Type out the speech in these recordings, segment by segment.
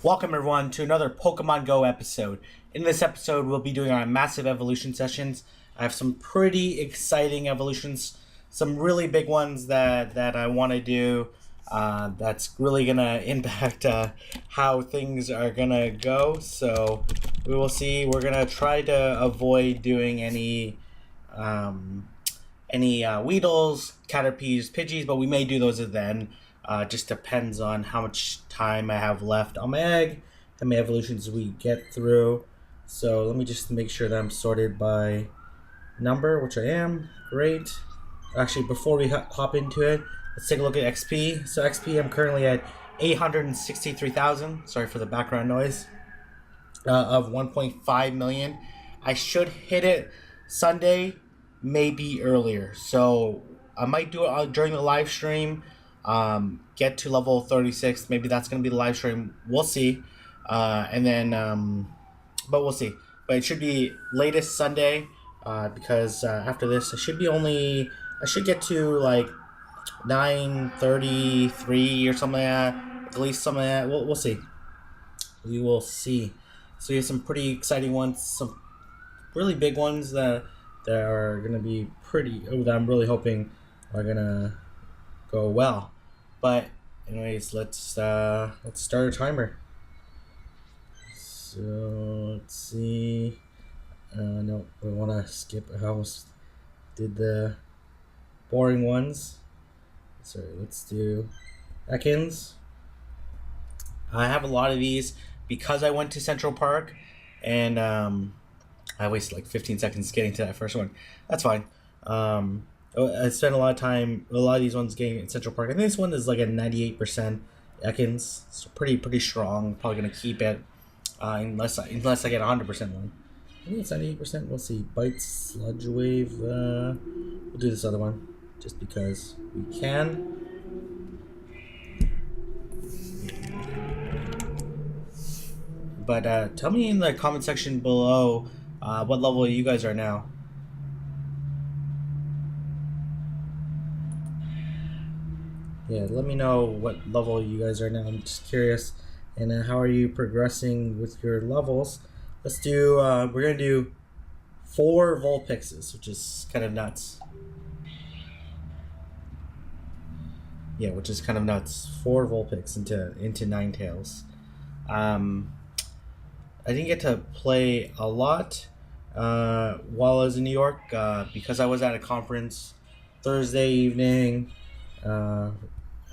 Welcome everyone to another Pokemon Go episode. In this episode, we'll be doing our massive evolution sessions. I have some pretty exciting evolutions, some really big ones that I want to do. That's really gonna impact how things are gonna go. So we will see. We're gonna try to avoid doing any Weedles, Caterpies, Pidgeys, but we may do those at the end. Just depends on how much time I have left on my egg, how many evolutions we get through. So let me just make sure that I'm sorted by number, which I am. Great. Actually, before we hop into it, let's take a look at XP. So XP, I'm currently at 863,000. Sorry for the background noise. Of 1.5 million. I should hit it Sunday, maybe earlier. So I might do it during the live stream. Get to level 36. Maybe that's going to be the live stream. We'll see. But we'll see. But it should be latest Sunday, because after this, I should get to like 9:33 or something like that. At least something like that. We'll see. We will see. So you have some pretty exciting ones, some really big ones that are going to be that I'm really hoping are going to go well. But anyways, let's start a timer. So let's see. No, we want to skip. I almost did the boring ones. Sorry, let's do Ekans. I have a lot of these because I went to Central Park, and I wasted like 15 seconds getting to that first one. That's fine. I spent a lot of these ones getting in Central Park. I think this one is like a 98% Ekans. It's pretty strong. Probably gonna keep it unless I get 100% one. I think it's 98%. We'll see. Bite, Sludge Wave. We'll do this other one just because we can. But tell me in the comment section below what level you guys are now. Yeah, let me know what level you guys are now. I'm just curious. And how are you progressing with your levels? Let's do, we're going to do 4 Vulpixes, which is kind of nuts. Yeah, which is kind of nuts. 4 Vulpix into Ninetales. I didn't get to play a lot while I was in New York because I was at a conference Thursday evening.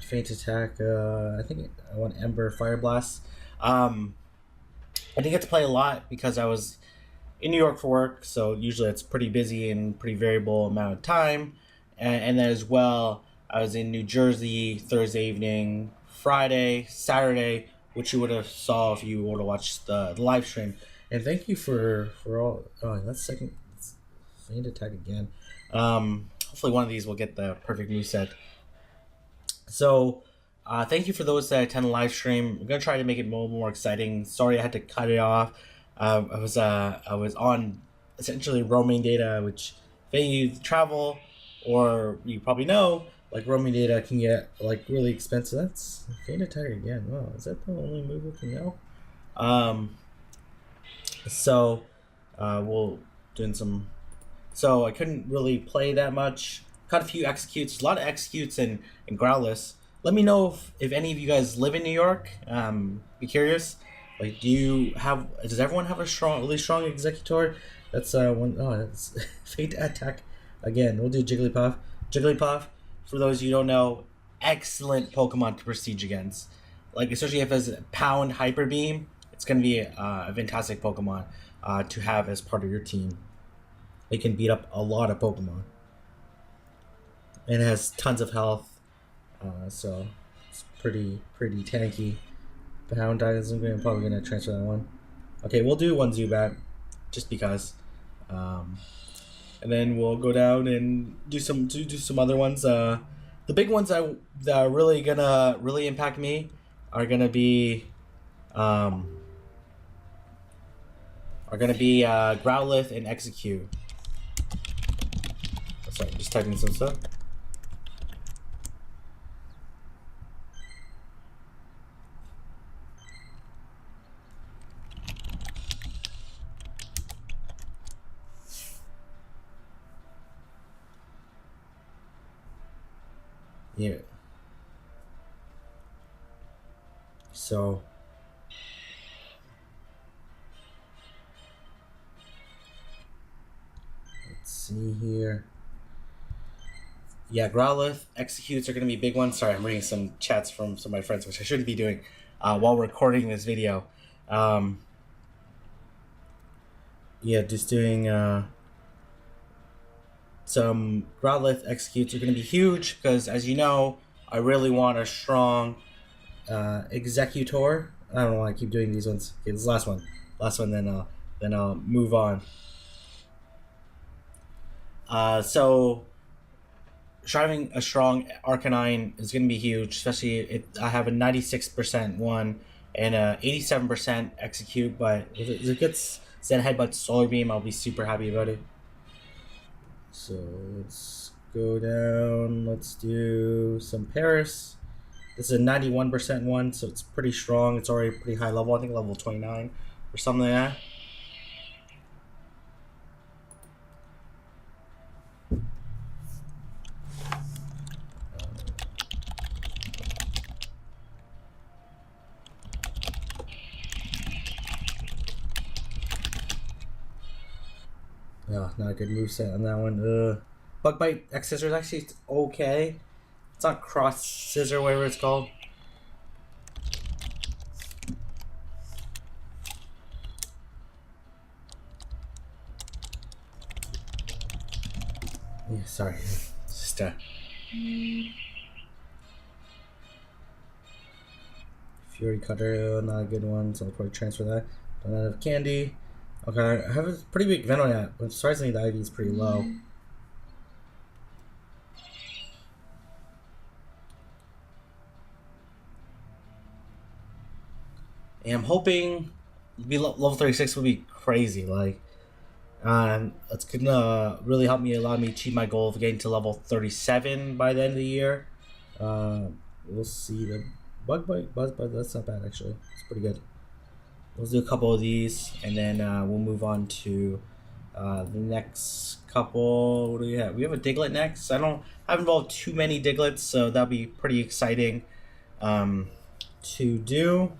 Faint Attack, I think I want Ember, Fire Blast. I didn't get to play a lot because I was in New York for work, so usually it's pretty busy and pretty variable amount of time. And then as well, I was in New Jersey Thursday evening, Friday, Saturday, which you would have saw if you would have watched the live stream. And thank you for all. Oh, that's second. Faint Attack again. Hopefully one of these will get the perfect moveset. So, thank you for those that attend the live stream. I'm gonna try to make it more exciting. Sorry, I had to cut it off. I was on essentially roaming data, which if you travel or you probably know, like roaming data can get like really expensive. That's Faint Attack again. Wow, is that the only move we can go? So, we'll doing some. So I couldn't really play that much. Caught a few Exeggutors, a lot of Exeggutors and Growlithe. Let me know if any of you guys live in New York. Be curious. Like, does everyone have a really strong Exeggutor? That's one. Oh, that's Faint Attack again. We'll do Jigglypuff. Jigglypuff, for those you don't know, excellent Pokemon to Prestige against. Like, especially if it's a Pound Hyper Beam, it's gonna be a fantastic Pokemon to have as part of your team. It can beat up a lot of Pokemon. And it has tons of health, so it's pretty tanky. Pound Dynasm, I'm probably gonna transfer that one. Okay, we'll do one Zubat, just because. And then we'll go down and do some other ones. The big ones that are really gonna impact me are gonna be Growlithe and Exeggcute. Sorry, just typing some stuff. Yeah. So let's see here. Yeah, Growlithe executes are going to be big ones. Sorry, I'm reading some chats from some of my friends, which I shouldn't be doing while recording this video. Yeah, just doing some Growlithe executes are going to be huge because, as you know, I really want a strong Exeggutor. I don't know why I keep doing these ones. Okay, this last one, then I'll move on. So driving a strong Arcanine is going to be huge, especially I have a 96% one and a 87% execute. But if it gets Zen Headbutt Solar Beam, I'll be super happy about it. So let's go down. Let's do some Paris. This is a 91% one, so it's pretty strong. It's already pretty high level. I think level 29 or something like that. Yeah, not a good moveset on that one. Bug Bite X Scissor is actually okay. It's not Cross Scissor, whatever it's called. Yeah, sorry. It's just Fury Cutter, not a good one, so I'll probably transfer that. Don't have candy. Okay, I have a pretty big Venonat, but surprisingly the IV is pretty low. And I'm hoping level 36 would be crazy. Like, it's gonna really help me, allow me to achieve my goal of getting to level 37 by the end of the year. We'll see. The Bug Bite, Buzz Bite, that's not bad actually. It's pretty good. Let's do a couple of these, and then we'll move on to the next couple. What do we have? We have a Diglett next. I haven't involved too many Diglets, so that'll be pretty exciting to do.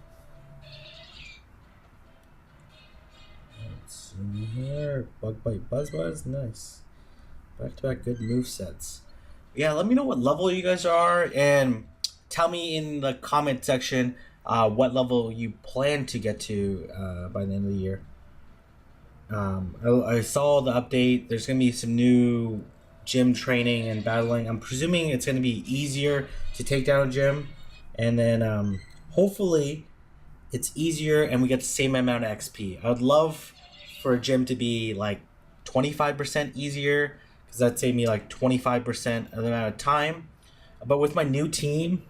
Let's see here. Bug Bite, Buzz Buzz, nice. Back to back good move sets. Yeah, let me know what level you guys are, and tell me in the comment section what level you plan to get to by the end of the year. I saw the update. There's going to be some new gym training and battling. I'm presuming it's going to be easier to take down a gym. And then hopefully it's easier and we get the same amount of XP. I would love for a gym to be like 25% easier because that'd save me like 25% of the amount of time. But with my new team,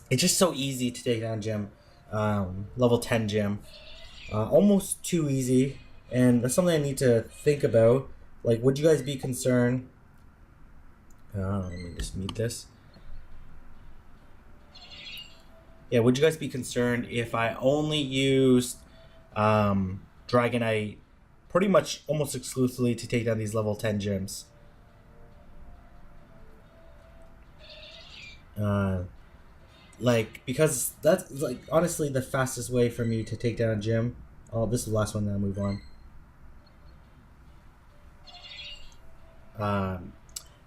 it's just so easy to take down gym. Level 10 gym. Almost too easy. And that's something I need to think about. Like, would you guys be concerned? Let me just mute this. Yeah, would you guys be concerned if I only used Dragonite pretty much almost exclusively to take down these level 10 gyms? Like, because that's like honestly the fastest way for me to take down a gym. Oh, this is the last one, then I'll move on.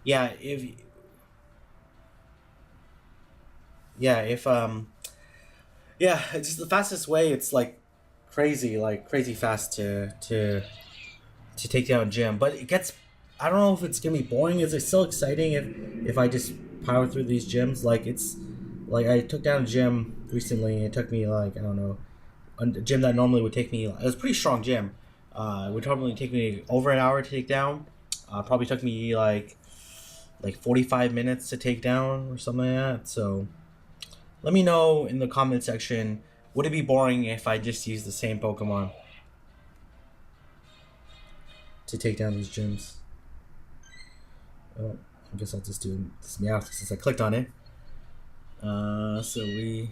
Yeah, if it's just the fastest way. It's like crazy fast to take down a gym. But it gets, I don't know if it's gonna be boring. Is it still exciting if I just power through these gyms? Like, it's like I took down a gym recently and it took me like, I don't know, a gym that normally would take me, it was a pretty strong gym. It would probably take me over an hour to take down. Probably took me like 45 minutes to take down or something like that. So let me know in the comment section, would it be boring if I just use the same Pokemon to take down these gyms? Oh, I guess I'll just do this Meowth since I clicked on it. Let's see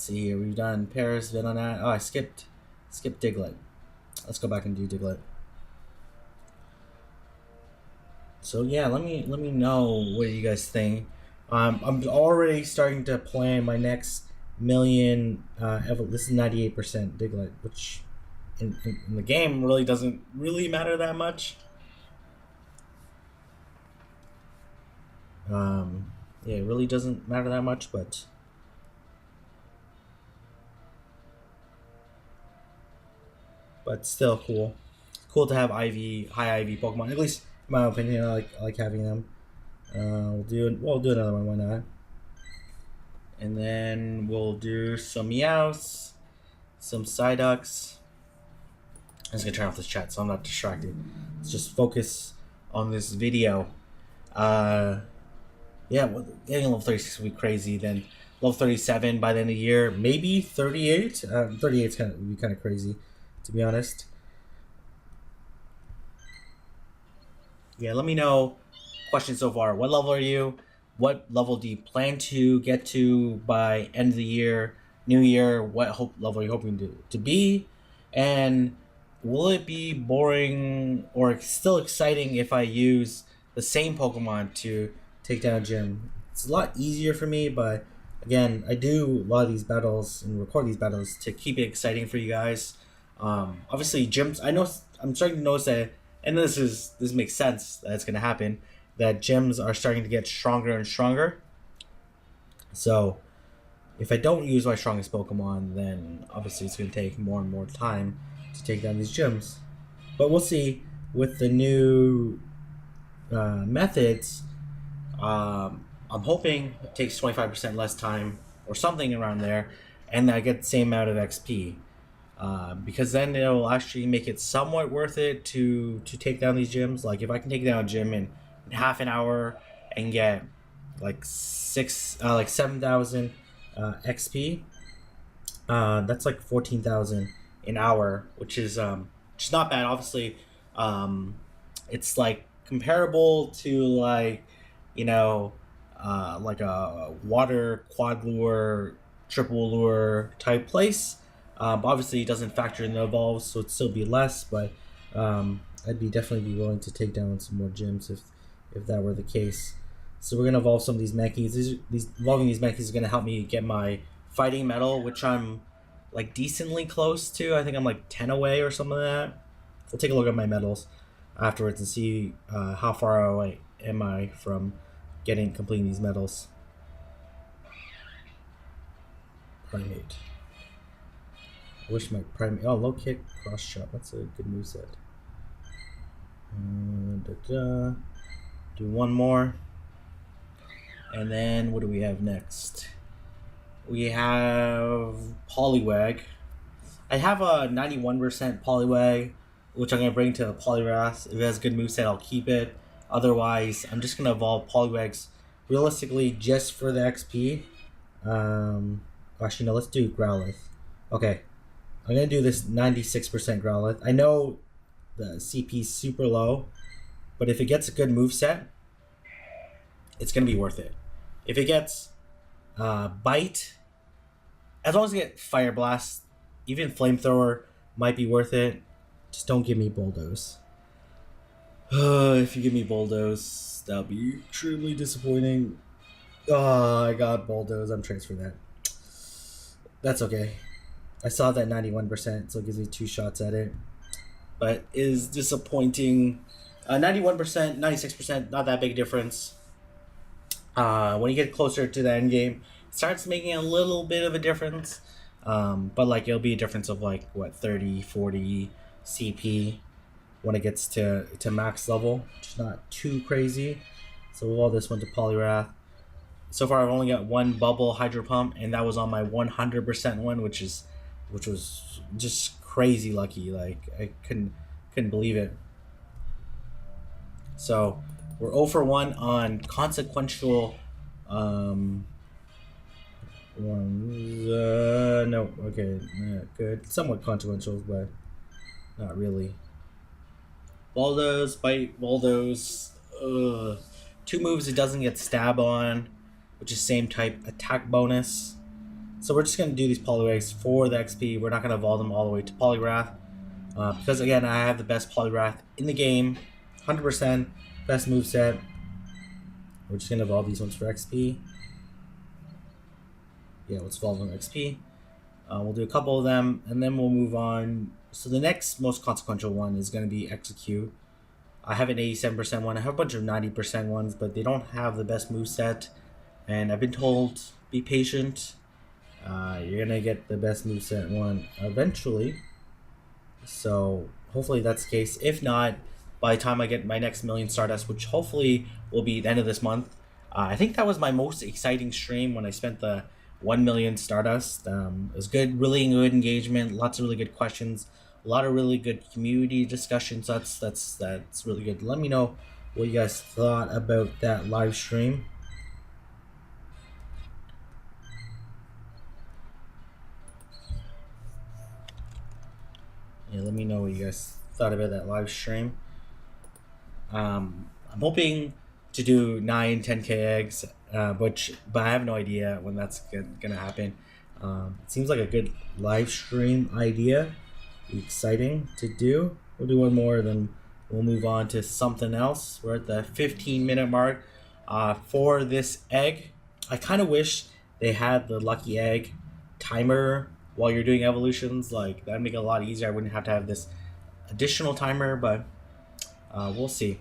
here. We've done Paris, Venonat. Oh, I skipped Diglett. Let's go back and do Diglett. So yeah, let me know what you guys think. I'm already starting to plan my next million. This is 98% Diglett, which in the game really doesn't really matter that much. Yeah, it really doesn't matter that much, but still cool. Cool to have high IV Pokemon. At least in my opinion, I like having them. We'll do another one. Why not? And then we'll do some Meows, some Psyducks. I'm just gonna turn off this chat so I'm not distracted. Let's just focus on this video. Yeah, well, getting level 36 would be crazy. Then level 37 by the end of the year, maybe 38. 38 would be kind of crazy, to be honest. Yeah, let me know questions so far. What level are you? What level do you plan to get to by end of the year, new year? What level are you hoping to be? And will it be boring or still exciting if I use the same Pokemon to take down a gym? It's a lot easier for me, but again, I do a lot of these battles and record these battles to keep it exciting for you guys. Obviously, gyms. I know I'm starting to notice that, and this makes sense that it's gonna happen. That gyms are starting to get stronger and stronger. So, if I don't use my strongest Pokemon, then obviously it's gonna take more and more time to take down these gyms. But we'll see with the new methods. I'm hoping it takes 25% less time or something around there, and I get the same amount of XP. Because then it'll actually make it somewhat worth it to take down these gyms. Like if I can take down a gym in half an hour and get like 7,000 XP, that's like 14,000 an hour, which is not bad. Obviously, it's like comparable to like like a water quad lure, triple lure type place. Obviously, it doesn't factor in the evolves, so it'd still be less. But I'd definitely be willing to take down some more gyms if that were the case. So we're gonna evolve some of these Mankeys. Evolving these Mankeys is gonna help me get my fighting medal, which I'm like decently close to. I think I'm like 10 away or something like that. We'll take a look at my medals afterwards and see how far away am I from completing these medals. Primate. I wish my primate. Oh, low kick, cross shot. That's a good moveset. Do one more. And then what do we have next? We have Poliwag. I have a 91% Poliwag, which I'm going to bring to Poliwrath. If it has a good moveset, I'll keep it. Otherwise, I'm just going to evolve Poliwags realistically just for the XP. Actually, no, let's do Growlithe. Okay. I'm going to do this 96% Growlithe. I know the CP is super low, but if it gets a good moveset, it's going to be worth it. If it gets Bite, as long as it gets Fire Blast, even Flamethrower might be worth it. Just don't give me Bulldoze. If you give me Bulldoze, that'll be extremely disappointing. Oh, I got Bulldoze. I'm transferring that. That's okay. I saw that 91%, so it gives me 2 shots at it. But it is disappointing. 91%, 96%, not that big difference. When you get closer to the end game, it starts making a little bit of a difference. But like it'll be a difference of like what 30, 40 CP when it gets to max level, which is not too crazy. So we'll evolve this one to Poliwrath. So far, I've only got one Bubble Hydro Pump, and that was on my 100% one, which was just crazy lucky. Like I couldn't believe it. So we're 0 for 1 on consequential. Ones. No, okay, not good. Somewhat consequential, but not really. Bulldoze, Bite, Bulldoze. 2 moves it doesn't get stab on, which is same type attack bonus. So we're just going to do these Poliwags for the XP. We're not going to evolve them all the way to Poliwrath. Because again, I have the best Poliwrath in the game. 100%. Best moveset. We're just gonna evolve these ones for XP. Yeah, let's evolve them XP. We'll do a couple of them, and then we'll move on. So the next most consequential one is going to be Execute. I have an 87% one. I have a bunch of 90% ones, but they don't have the best moveset. And I've been told, be patient. You're going to get the best moveset one eventually. So hopefully that's the case. If not, by the time I get my next million Stardust, which hopefully will be the end of this month, I think that was my most exciting stream when I spent the 1 million Stardust. It was good, really good engagement, lots of really good questions, a lot of really good community discussions. That's really good. Let me know what you guys thought about that live stream. Yeah, let me know what you guys thought about that live stream. I'm hoping to do 9-10k eggs, but I have no idea when that's gonna happen. It seems like a good live stream idea. Exciting to do. We'll do one more, then we'll move on to something else. We're at the 15-minute mark for this egg. I kind of wish they had the lucky egg timer while you're doing evolutions. Like, that'd make it a lot easier. I wouldn't have to have this additional timer, but we'll see.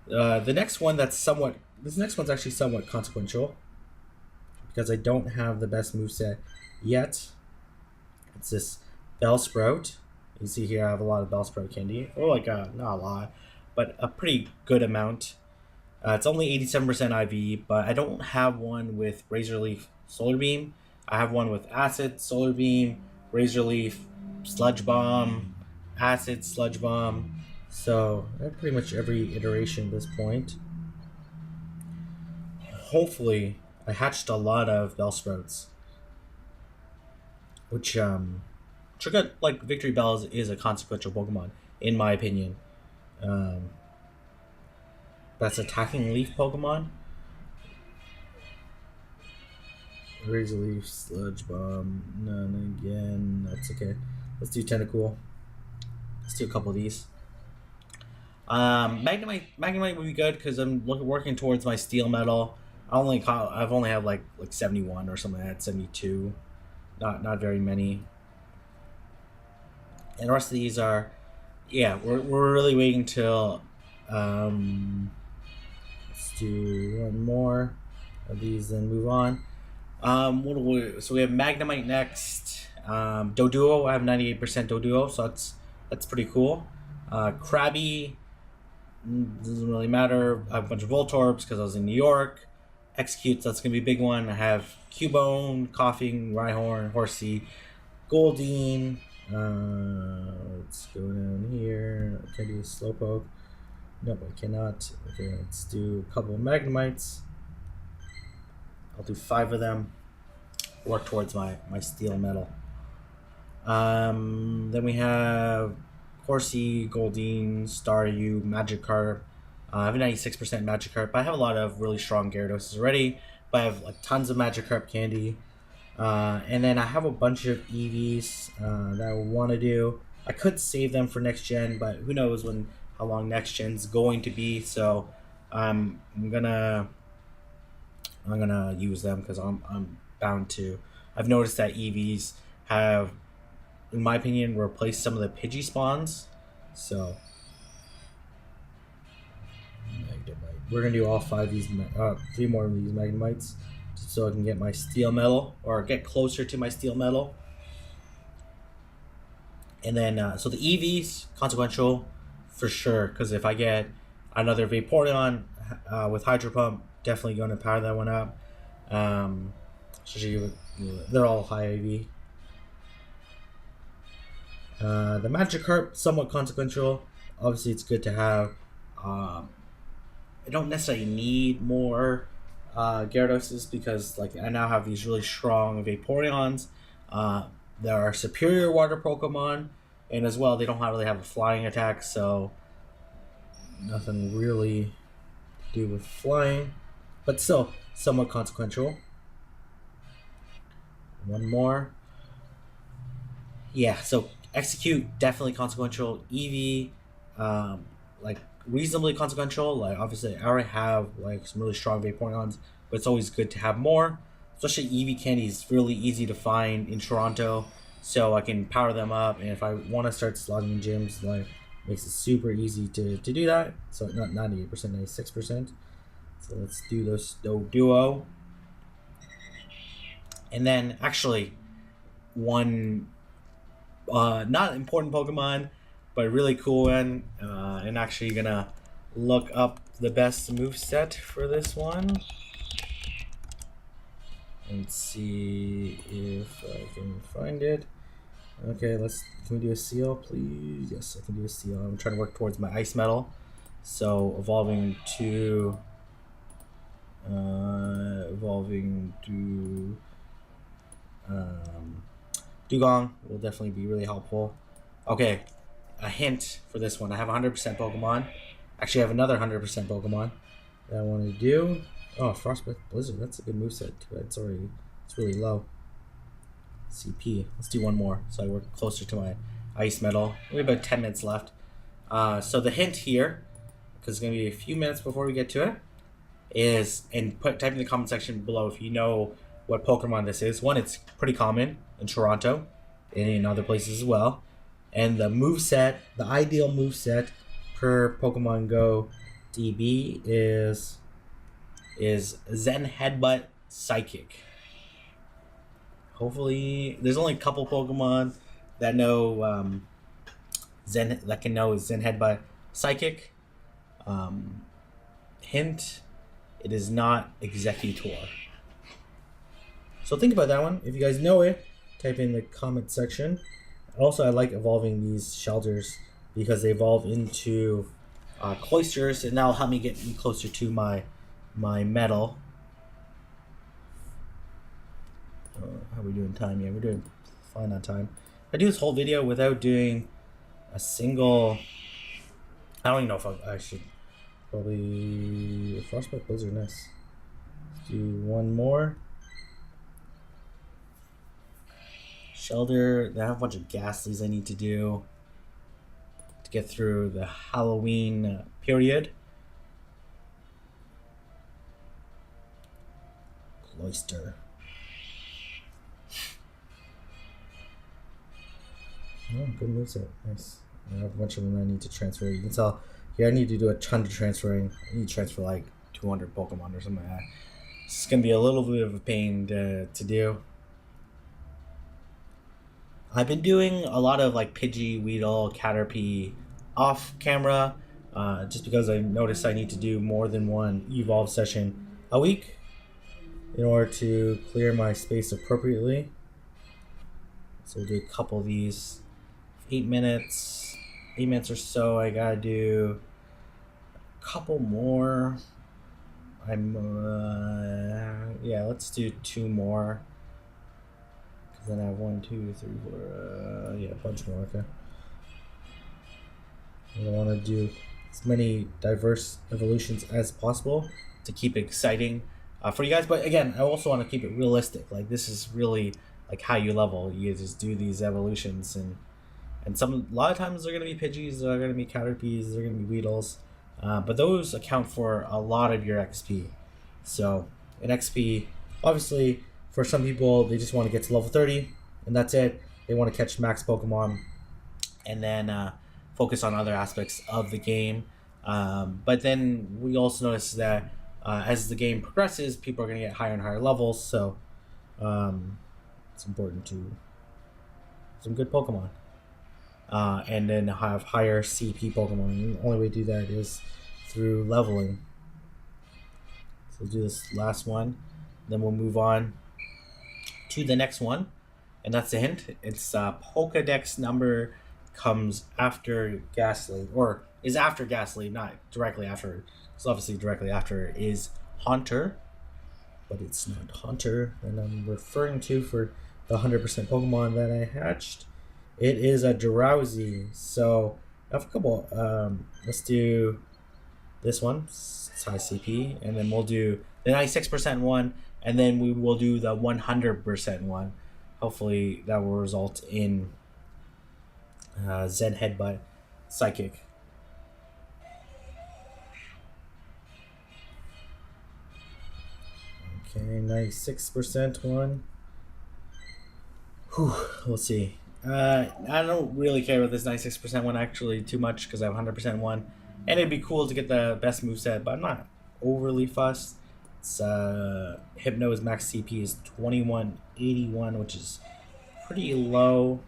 The next one this next one's actually somewhat consequential because I don't have the best moveset yet. It's this Bellsprout. You see here I have a lot of Bellsprout candy, or like not a lot, but a pretty good amount. It's only 87% IV, but I don't have one with Razor Leaf Solar Beam. I have one with Acid, Solar Beam, Razor Leaf, Sludge Bomb, Acid, Sludge Bomb. So I have pretty much every iteration at this point. Hopefully, I hatched a lot of Bellsprouts, which like Victory Bells is a consequential Pokemon in my opinion. That's attacking leaf Pokemon. Razor Leaf, Sludge Bomb, none again. That's okay. Let's do Tentacool. Let's do a couple of these. Magnemite would be good because I'm working towards my Steel Metal. I've only had like 71 or something like that, 72. Not very many. And the rest of these are, yeah, we're really waiting till. Let's do one more of these, then move on. So we have Magnemite next. Doduo, I have 98% Doduo, so that's pretty cool. Krabby, doesn't really matter. I have a bunch of Voltorbs because I was in New York. Executes, that's gonna be a big one. I have Cubone, Coughing, Rhyhorn, Horsey, Goldeen. Let's go down here. Can I do a Slowpoke? Nope, I cannot. Okay, let's do a couple of Magnemites. I'll do 5 of them. Work towards my Steel Metal. Then we have Horsey, Goldeen, Staryu, Magikarp. I have a 96% Magikarp. I have a lot of really strong Gyarados already, but I have like tons of Magikarp candy. And then I have a bunch of EVs that I want to do. I could save them for next gen, but who knows how long next gen's going to be. So I'm gonna use them because I'm bound to. I've noticed that EVs have, in my opinion, replaced some of the Pidgey spawns. So we're gonna do all 5 of these, 3 more of these Magnemites, so I can get my Steel Metal or get closer to my Steel Metal. And then so the EVs consequential for sure, because if I get another Vaporeon with Hydro Pump, definitely going to power that one up. They're all high AV. The Magikarp, somewhat consequential. Obviously, it's good to have. I don't necessarily need more Gyaradoses because like I now have these really strong Vaporeons. There are superior water Pokemon, and as well they don't really have a flying attack, so nothing really to do with flying, but still somewhat consequential. One more. Yeah, so Execute, definitely consequential. Eevee, like reasonably consequential. Like obviously, I already have like some really strong Vaporeons, but it's always good to have more. Especially Eevee candy is really easy to find in Toronto, so I can power them up. And if I want to start slogging in gyms, like makes it super easy to do that. So not 98%, 96%. So let's do this duo. And then actually one not important Pokemon, but really cool one. And actually gonna look up the best move set for this one and see if I can find it. Okay, can we do a seal, please? Yes, I can do a seal. I'm trying to work towards my ice metal. So evolving to Dugong will definitely be really helpful. Okay, a hint for this one. I have 100% Pokemon. Actually, I have another 100% Pokemon that I want to do. Oh, Frostbite Blizzard. That's a good moveset. It's really low. CP. Let's do one more so I work closer to my ice metal. We have about 10 minutes left. So the hint here, because it's going to be a few minutes before we get to it, is, and type in the comment section below if you know what Pokemon this is. One, it's pretty common in Toronto and in other places as well. And the moveset, the ideal moveset per Pokemon Go DB is Zen Headbutt Psychic. Hopefully, there's only a couple Pokemon that know that can know Zen Headbutt Psychic. Hint: it is not Exeggutor. So think about that one. If you guys know it, type in the comment section. Also, I like evolving these shelters because they evolve into cloisters, and that'll help me get closer to my metal. How are we doing time? Yeah, we're doing fine on time. I do this whole video without doing a single. I don't even know if I should. Probably Frostbite Blizzard. Nice. Let's do one more. Shelter. I have a bunch of Ghastlies I need to do to get through the Halloween period. Cloister. Oh, good moveset. Nice. I have a bunch of them I need to transfer. You can tell here I need to do a ton of transferring. I need to transfer like 200 Pokemon or something like that. It's going to be a little bit of a pain to do. I've been doing a lot of like Pidgey, Weedle, Caterpie off camera just because I noticed I need to do more than one Evolve session a week in order to clear my space appropriately. So we'll do a couple of these. 8 minutes or so. I gotta do a couple more. Yeah, let's do 2 more. Cause then I have 1, 2, 3, 4. Yeah, a bunch more. Okay. I want to do as many diverse evolutions as possible to keep it exciting for you guys. But again, I also want to keep it realistic. Like this is really like how you level. You just do these evolutions and a lot of times they're going to be Pidgeys, they're going to be Caterpies, they're going to be Weedles, but those account for a lot of your XP. So in XP, obviously for some people they just want to get to level 30 and that's it. They want to catch max Pokemon and then focus on other aspects of the game. But then we also notice that as the game progresses, people are going to get higher and higher levels. So it's important to some good Pokemon. And then have higher CP Pokemon. The only way to do that is through leveling. So we'll do this last one. Then we'll move on to the next one. And that's the hint. It's Pokedex number comes after Ghastly. Or is after Ghastly, not directly after. Because obviously directly after is Haunter. But it's not Haunter that I'm referring to for the 100% Pokemon that I hatched. It is a Drowsy. So I have a couple. Let's do this one. It's high CP. And then we'll do the 96% one. And then we will do the 100% one. Hopefully that will result in Zen Headbutt Psychic. Okay, 96% one. Whew, we'll see. I don't really care about this 96% one actually too much because I have 100% one. And it'd be cool to get the best moveset, but I'm not overly fussed. It's, Hypno's max CP is 2181, which is pretty low.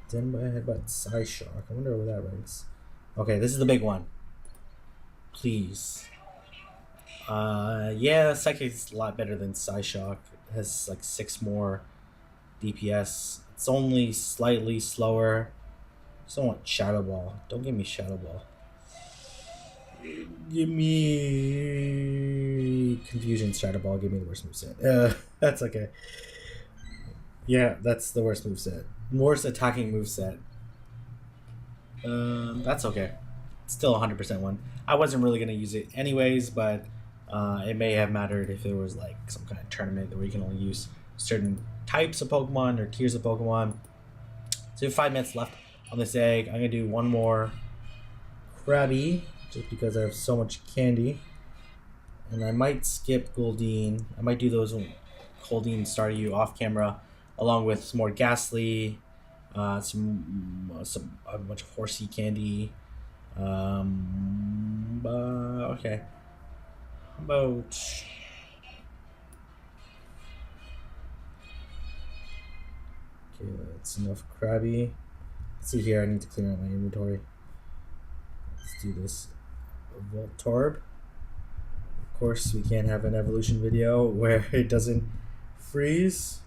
Then by headbutt Psyshock. I wonder where that ranks. Okay, this is the big one. Please. Yeah, Psychic's a lot better than Psyshock. It has like 6 more DPS. It's only slightly slower. I just don't want Shadow Ball. Don't give me Shadow Ball. Give me Confusion Shadow Ball. Give me the worst moveset. That's okay. Yeah, that's the worst moveset. Worst attacking moveset. That's okay. It's still 100% one. I wasn't really going to use it anyways, but it may have mattered if there was like some kind of tournament where you can only use certain types of Pokemon or tiers of Pokemon. So we have 5 minutes left on this egg. I'm going to do one more Krabby just because I have so much candy. And I might skip Goldeen. I might do those Goldeen Staryu off camera along with some more Ghastly, a bunch of horsey candy. Okay. How about okay, that's enough Krabby. Let's see here, I need to clear out my inventory. Let's do this. Voltorb. Of course, we can't have an evolution video where it doesn't freeze.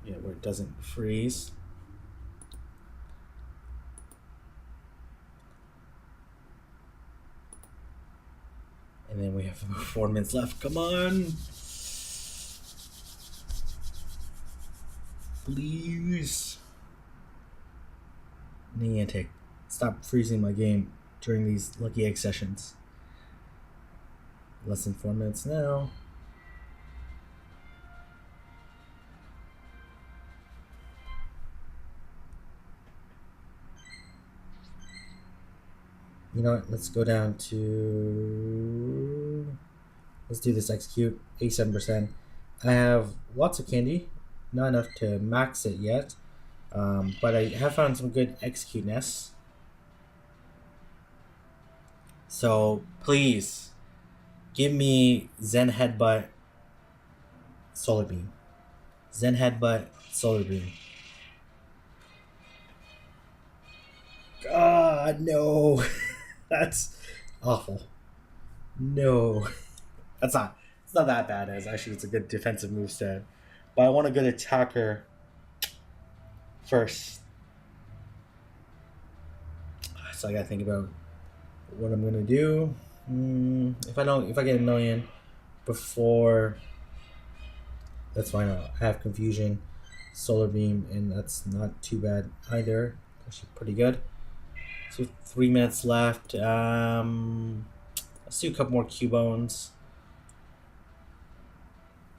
Yeah, where it doesn't freeze. And then we have 4 minutes left. Come on. Please. Niantic, stop freezing my game during these lucky egg sessions. Less than 4 minutes now. You know what? Let's go down to. Let's do this Execute. 87%. I have lots of candy. Not enough to max it yet. But I have found some good Execute-ness. So please give me Zen Headbutt Solar Beam. Zen Headbutt Solar Beam. God, no. That's awful. No. It's not that bad as actually it's a good defensive moveset. But I want a good attacker first. So I gotta think about what I'm gonna do. If I get a million before, that's fine. I'll have Confusion, Solar Beam, and that's not too bad either. Actually pretty good. So 3 minutes left. Let's do a couple more Cubones.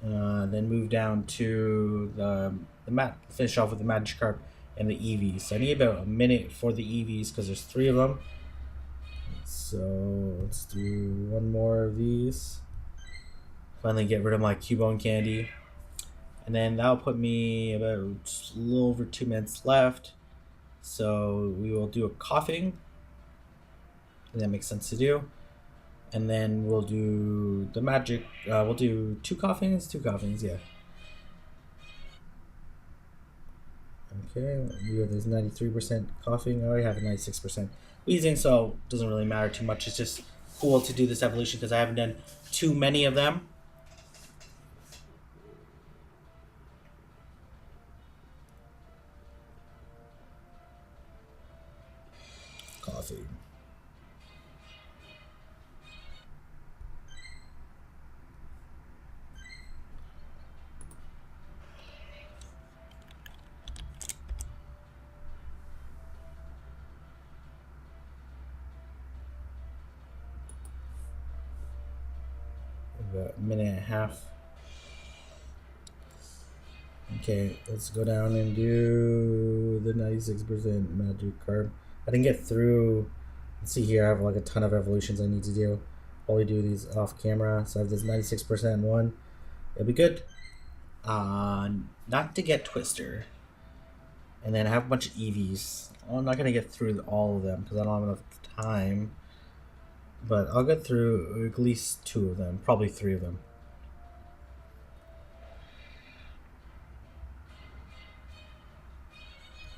Then move down to the finish off with the Magikarp and the EVs. So I need about a minute for the EVs because there's 3 of them. So let's do one more of these. Finally get rid of my Cubone candy. And then that'll put me about a little over 2 minutes left. So we will do a coughing. And that makes sense to do. And then we'll do the magic. We'll do 2 coughings. 2 coughings, yeah. Okay, there's 93% coughing. I already have a 96% wheezing, so it doesn't really matter too much. It's just cool to do this evolution because I haven't done too many of them. Coffee. About a minute and a half. Okay, let's go down and do the 96% Magikarp. I didn't get through. Let's see here. I have like a ton of evolutions I need to do. Probably do these off camera. So I have this 96% one. It'll be good. Not to get Twister. And then I have a bunch of EVs. I'm not gonna get through all of them because I don't have enough time. But I'll get through at least 2 of them, probably 3 of them.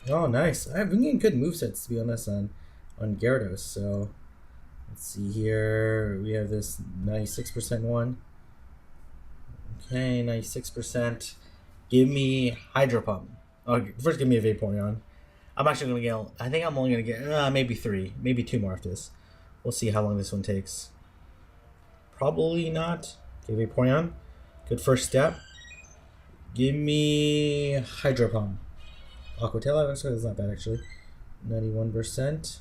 Oh, nice. I've been getting good movesets, to be honest, on Gyarados. So let's see here. We have this 96% one. Okay, 96%. Give me Hydro Pump. Okay, first give me a Vaporeon. I'm actually going to get, I think I'm only going to get maybe 3, maybe 2 more after this. We'll see how long this one takes. Probably not. Okay, Vaporeon. Good first step. Give me Hydro Pump. Aqua Tail, that's not bad actually. 91%.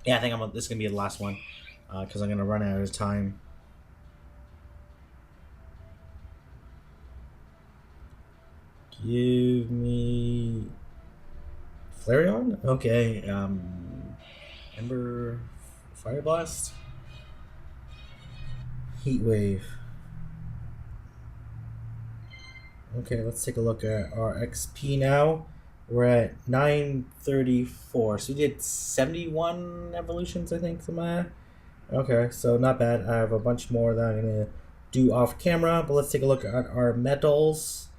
Yeah, I think this is going to be the last one because I'm going to run out of time. Give me Flareon? Okay, Ember, Fire Blast, Heat Wave. Okay, let's take a look at our XP now. We're at 934. So we did 71 evolutions, I think, something like that. Okay, so not bad. I have a bunch more that I'm gonna do off camera, but let's take a look at our medals.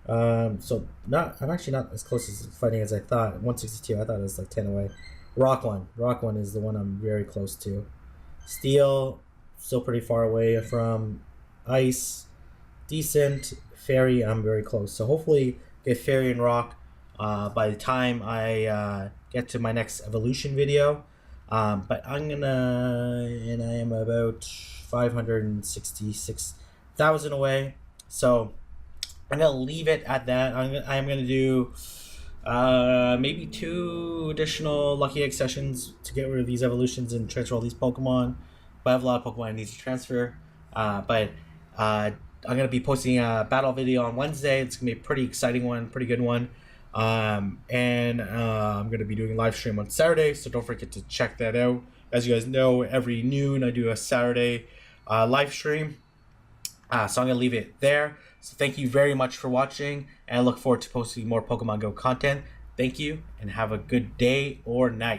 I'm actually not as close as fighting as I thought. 162. I thought it was like 10 away. Rock one is the one I'm very close to. Steel, still pretty far away from. Ice, decent. Fairy, I'm very close. So hopefully get Fairy and Rock by the time I get to my next evolution video. But I am about 566,000 away. So I'm gonna leave it at that. I'm gonna do maybe 2 additional Lucky Egg sessions to get rid of these evolutions and transfer all these Pokemon. But I have a lot of Pokemon I need to transfer. I'm going to be posting a battle video on Wednesday. It's going to be a pretty exciting one, pretty good one. I'm going to be doing a live stream on Saturday, so don't forget to check that out. As you guys know, every noon I do a Saturday live stream. So I'm going to leave it there. So thank you very much for watching, and I look forward to posting more Pokemon Go content. Thank you, and have a good day or night.